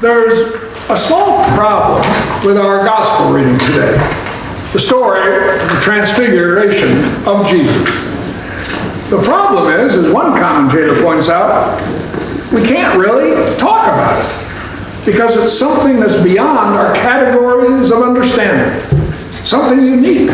There's a small problem with our gospel reading today. The story of the Transfiguration of Jesus. The problem is, as one commentator points out, we can't really talk about it because it's something that's beyond our categories of understanding, something unique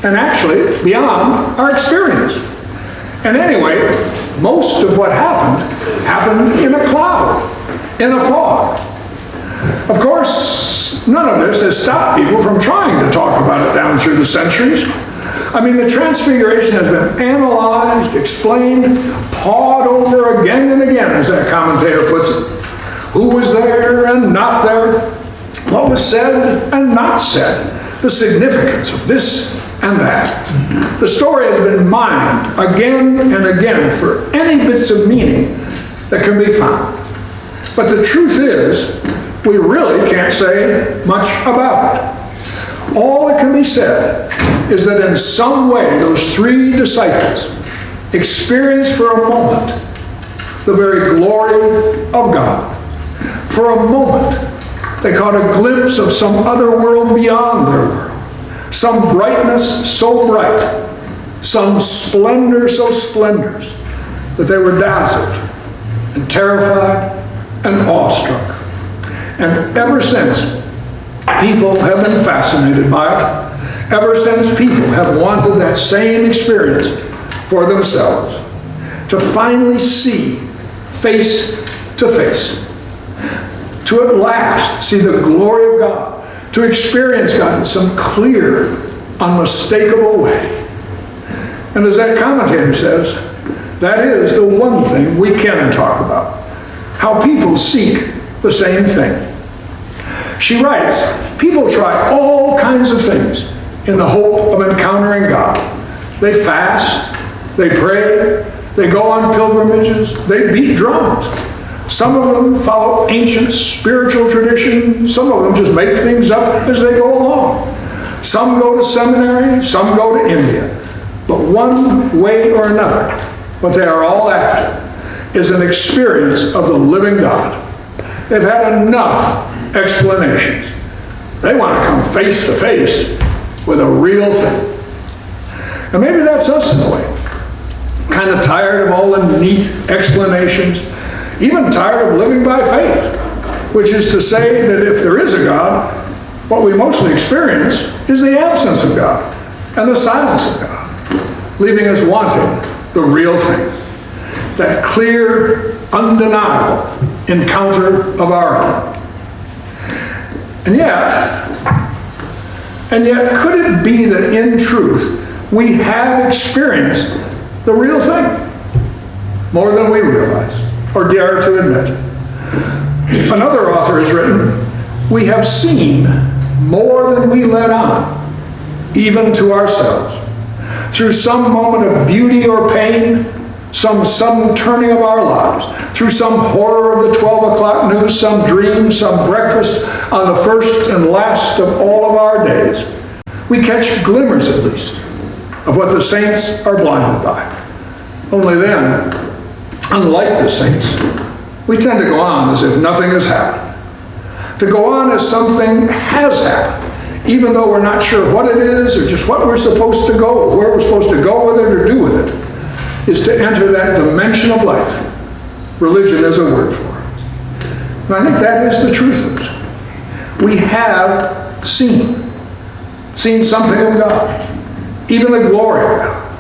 and actually beyond our experience. And anyway, most of what happened in a cloud, in a fog. Of course, none of this has stopped people from trying to talk about it down through the centuries. I mean, the Transfiguration has been analyzed, explained, pawed over again and again, as that commentator puts it. Who was there and not there? What was said and not said? The significance of this and that. The story has been mined again and again for any bits of meaning that can be found. But the truth is, we really can't say much about it. All that can be said is that in some way those three disciples experienced for a moment the very glory of God. For a moment, they caught a glimpse of some other world beyond their world. Some brightness so bright, some splendor so splendorous, that they were dazzled and terrified and awestruck. And ever since, people have been fascinated by it. Ever since, people have wanted that same experience for themselves, to finally see face to face, to at last see the glory of God, to experience God in some clear, unmistakable way. And as that commentator says, that is the one thing we can talk about, how people seek the same thing. She writes, people try all kinds of things in the hope of encountering God. They fast, they pray, they go on pilgrimages, they beat drums. Some of them follow ancient spiritual tradition. Some of them just make things up as they go along. Some go to seminary, some go to India. But one way or another, what they are all after is an experience of the living God. They've had enough explanations. They want to come face to face with a real thing. And maybe that's us in a way. Kind of tired of all the neat explanations, even tired of living by faith, which is to say that if there is a God, what we mostly experience is the absence of God and the silence of God, leaving us wanting the real thing, that clear, undeniable encounter of our own. And yet, could it be that in truth, we have experienced the real thing more than we realize or dare to admit? Another author has written, we have seen more than we let on, even to ourselves. Through some moment of beauty or pain, some sudden turning of our lives, through some horror of the 12 o'clock news, some dream, some breakfast on the first and last of all of our days, we catch glimmers at least of what the saints are blinded by. Only then, unlike the saints, we tend to go on as if nothing has happened. To go on as something has happened, even though we're not sure what it is or just what we're supposed to go, where we're supposed to go with it or do with it, is to enter that dimension of life religion is a word for. And I think that is the truth of it. We have seen something of God, even the glory of God.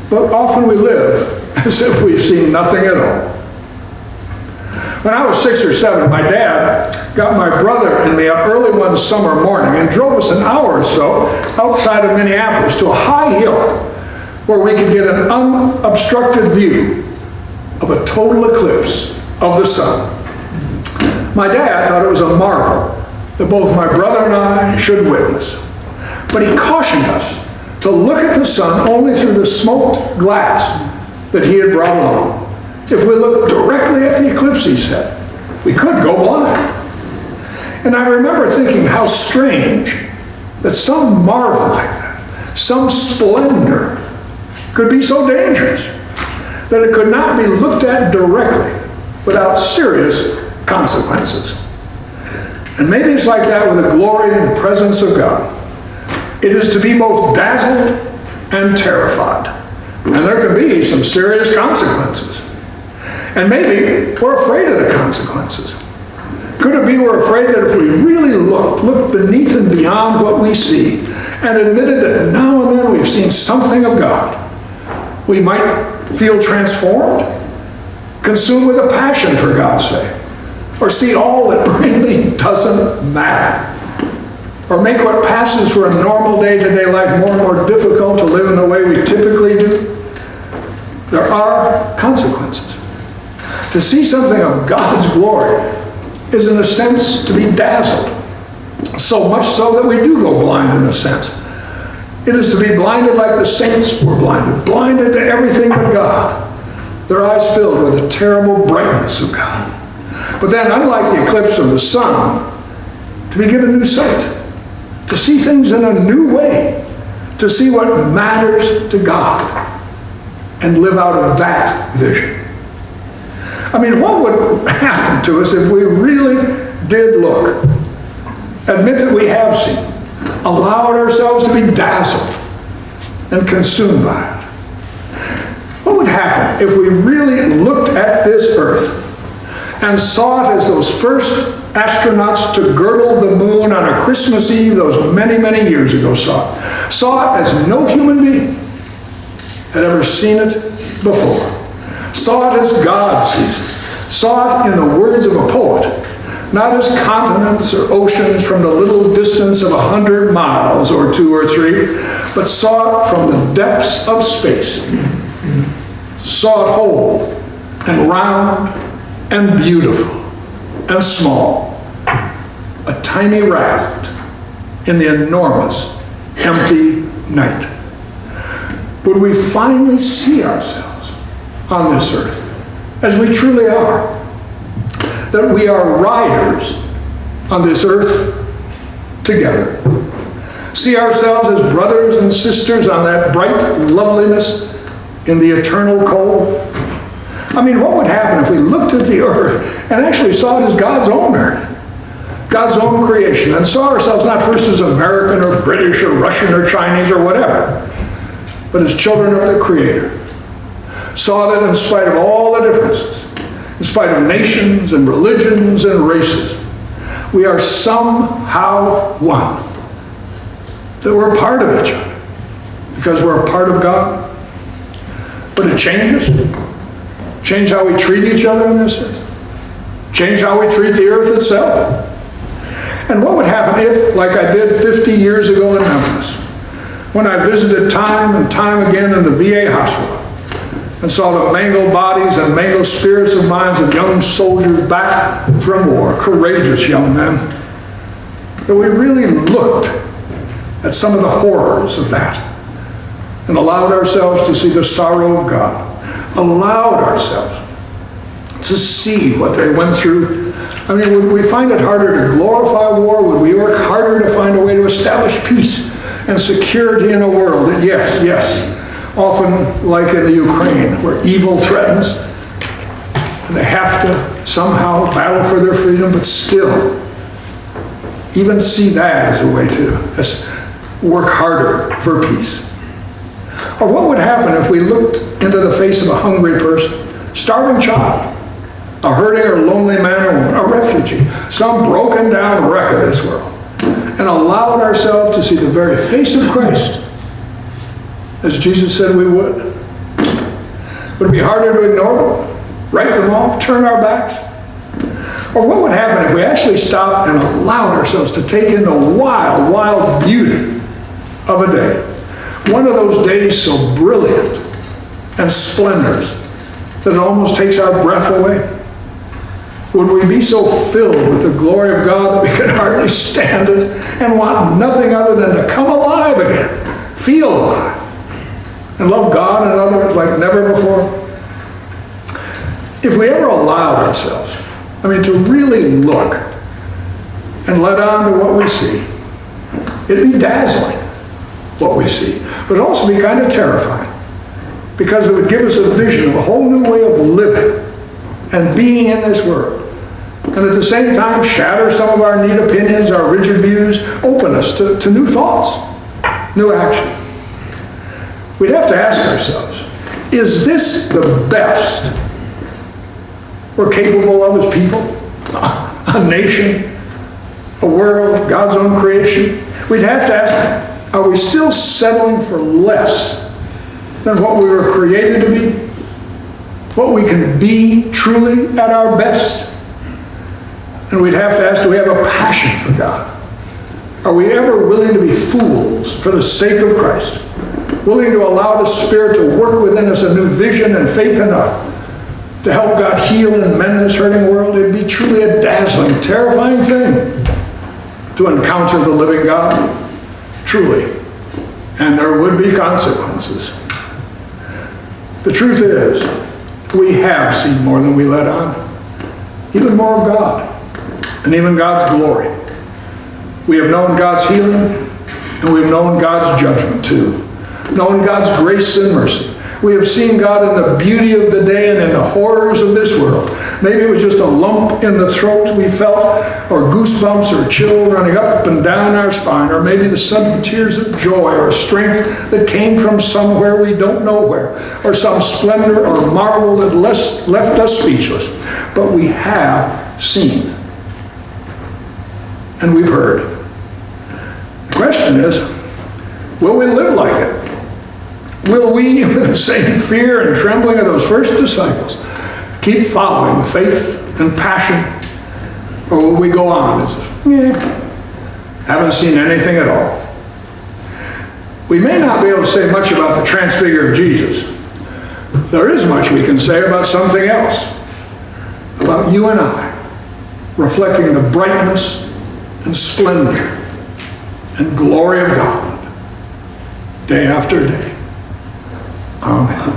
But often we live as if we've seen nothing at all. When I was 6 or 7, my dad got my brother and me up early one summer morning and drove us an hour or so outside of Minneapolis to a high hill where we could get an unobstructed view of a total eclipse of the sun. My dad thought it was a marvel that both my brother and I should witness. But he cautioned us to look at the sun only through the smoked glass that he had brought along. If we looked directly at the eclipse, he said, we could go blind. And I remember thinking how strange that some marvel like that, some splendor, could be so dangerous that it could not be looked at directly without serious consequences. And maybe it's like that with the glory and presence of God. It is to be both dazzled and terrified. And there can be some serious consequences. And maybe we're afraid of the consequences. Could it be we're afraid that if we really looked beneath and beyond what we see, and admitted that now and then we've seen something of God, we might feel transformed, consumed with a passion for God's sake, or see all that really doesn't matter, or make what passes for a normal day-to-day life more and more difficult to live in the way we typically do? There are consequences. To see something of God's glory is, in a sense, to be dazzled. So much so that we do go blind, in a sense. It is to be blinded like the saints were blinded to everything but God, their eyes filled with the terrible brightness of God. But then, unlike the eclipse of the sun, to be given new sight, to see things in a new way, to see what matters to God, and live out of that vision. I mean, what would happen to us if we really did look, admit that we have seen, allowed ourselves to be dazzled and consumed by it? What would happen if we really looked at this earth and saw it as those first astronauts to girdle the moon on a Christmas Eve those many, many years ago saw it? Saw it as no human being had ever seen it before. Saw it as God sees it. Saw it in the words of a poet, not as continents or oceans from the little distance of 100 miles or 2 or 3, but saw it from the depths of space. Saw it whole and round and beautiful and small, a tiny raft in the enormous empty night. Would we finally see ourselves on this earth as we truly are? That we are riders on this earth together. See ourselves as brothers and sisters on that bright loveliness in the eternal cold. I mean, what would happen if we looked at the earth and actually saw it as God's own earth, God's own creation, and saw ourselves not first as American or British or Russian or Chinese or whatever, but as children of the Creator? Saw that in spite of all the differences, in spite of nations and religions and races, we are somehow one. That we're part of each other because we're a part of God. But it changes. Change how we treat each other on this earth. Change how we treat the earth itself. And what would happen if, like I did 50 years ago in Memphis, when I visited time and time again in the VA hospital and saw the mangled bodies and mangled spirits and minds of young soldiers back from war, courageous young men, that we really looked at some of the horrors of that and allowed ourselves to see the sorrow of God, allowed ourselves to see what they went through. I mean, would we find it harder to glorify war? Would we work harder to find a way to establish peace and security in a world that, yes, often like in the Ukraine, where evil threatens, and they have to somehow battle for their freedom, but still even see that as a way to work harder for peace? Or what would happen if we looked into the face of a hungry person, starving child, a hurting or lonely man or woman, a refugee, some broken down wreck of this world, and allowed ourselves to see the very face of Christ, as Jesus said we would? Would it be harder to ignore them, write them off, turn our backs? Or what would happen if we actually stopped and allowed ourselves to take in the wild, wild beauty of a day? One of those days so brilliant and splendorous that it almost takes our breath away. Would we be so filled with the glory of God that we could hardly stand it and want nothing other than to come alive again, feel alive, and love God and others like never before? If we ever allowed ourselves, to really look and let on to what we see, it'd be dazzling, what we see, but it'd also be kind of terrifying, because it would give us a vision of a whole new way of living and being in this world and at the same time shatter some of our neat opinions, our rigid views, open us to new thoughts, new action. We'd have to ask ourselves, is this the best we're capable of as people? A nation, a world, God's own creation? We'd have to ask, are we still settling for less than what we were created to be? What we can be truly at our best? And we'd have to ask, do we have a passion for God? Are we ever willing to be fools for the sake of Christ? Willing to allow the Spirit to work within us a new vision and faith enough to help God heal and mend this hurting world? It'd be truly a dazzling, terrifying thing to encounter the living God, truly. And there would be consequences. The truth is, we have seen more than we let on, even more of God, and even God's glory. We have known God's healing, and we've known God's judgment too. Known God's grace and mercy. We have seen God in the beauty of the day and in the horrors of this world. Maybe it was just a lump in the throat we felt, or goosebumps or chill running up and down our spine, or maybe the sudden tears of joy or strength that came from somewhere we don't know where, or some splendor or marvel that left us speechless. But we have seen, and we've heard. The question is, will we live like it? Will we, with the same fear and trembling of those first disciples, keep following with faith and passion? Or will we go on as if, haven't seen anything at all? We may not be able to say much about the transfigure of Jesus. There is much we can say about something else. About you and I, reflecting the brightness and splendor and glory of God, day after day. Amen.